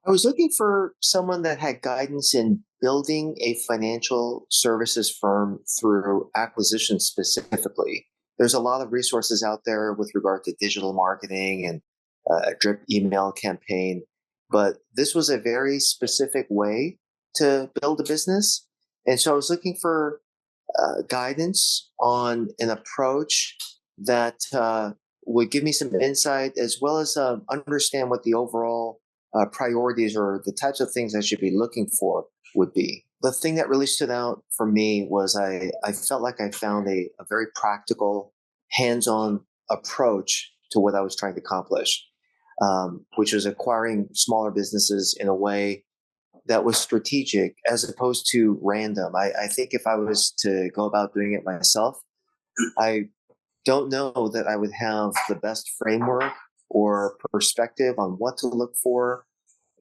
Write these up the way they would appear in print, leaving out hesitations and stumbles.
I was looking for someone that had guidance in building a financial services firm through acquisition specifically. There's a lot of resources out there with regard to digital marketing and a drip email campaign, but this was a very specific way to build a business. And so I was looking for guidance on an approach that would give me some insight as well as understand what the overall priorities or the types of things I should be looking for would be. The thing that really stood out for me was I felt like I found a very practical, hands on approach to what I was trying to accomplish, which was acquiring smaller businesses in a way that was strategic as opposed to random. I think if I was to go about doing it myself, I don't know that I would have the best framework or perspective on what to look for.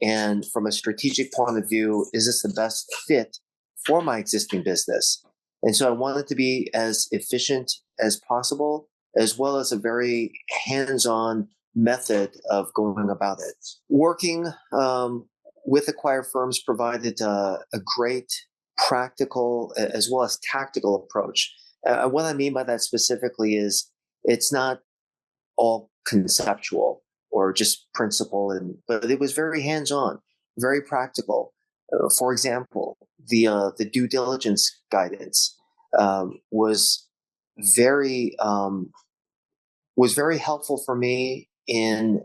And from a strategic point of view, is this the best fit for my existing business? And so I wanted to be as efficient as possible, as well as a very hands on method of going about it. Working with acquired firms provided a great practical as well as tactical approach. What I mean by that specifically is it's not all conceptual or just principle, but it was very hands-on, very practical. For example, the due diligence guidance was very was very helpful for me in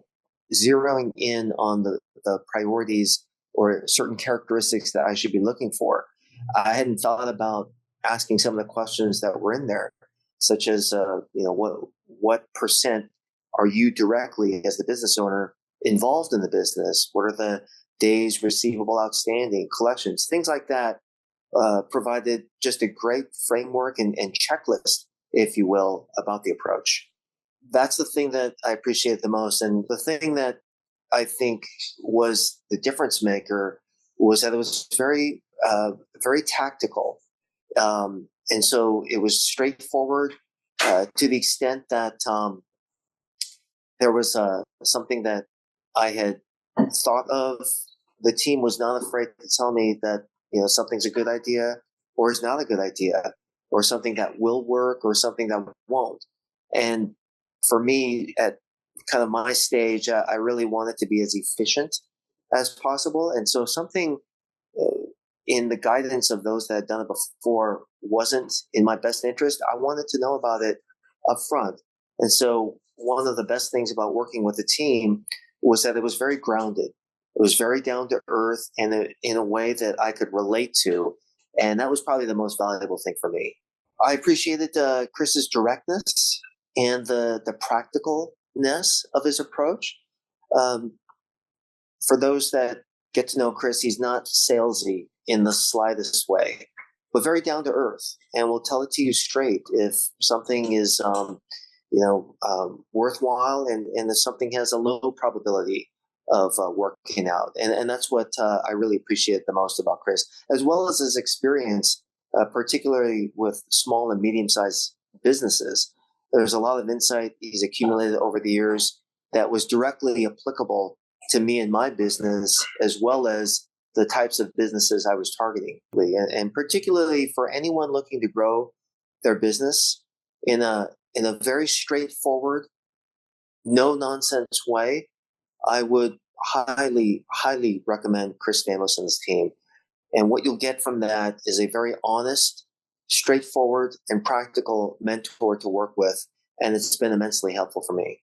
zeroing in on the priorities or certain characteristics that I should be looking for. I hadn't thought about asking some of the questions that were in there, such as what percent are you directly as the business owner involved in the business? What are the days receivable outstanding, collections, things like that? Provided just a great framework and checklist, if you will, about the approach. That's the thing that I appreciate the most. And the thing that I think was the difference maker was that it was very tactical. And so it was straightforward to the extent that there was something that I had thought of. The team was not afraid to tell me that something's a good idea or is not a good idea, or something that will work or something that won't. And for me, at kind of my stage, I really wanted to be as efficient as possible. And so something in the guidance of those that had done it before wasn't in my best interest. I wanted to know about it up front. And so one of the best things about working with the team was that it was very grounded. It was very down to earth and in a way that I could relate to. And that was probably the most valuable thing for me. I appreciated Chris's directness and the practicalness of his approach. Um, for those that get to know Chris, he's not salesy in the slightest way, but very down to earth, and will tell it to you straight if something is, worthwhile, and if something has a low probability of working out. And that's what I really appreciate the most about Chris, as well as his experience, particularly with small and medium sized businesses. There's a lot of insight he's accumulated over the years that was directly applicable to me and my business, as well as the types of businesses I was targeting. And particularly for anyone looking to grow their business in a very straightforward, no nonsense way, I would highly recommend Chris Stamos and his team. And what you'll get from that is a very honest, straightforward, and practical mentor to work with. And it's been immensely helpful for me.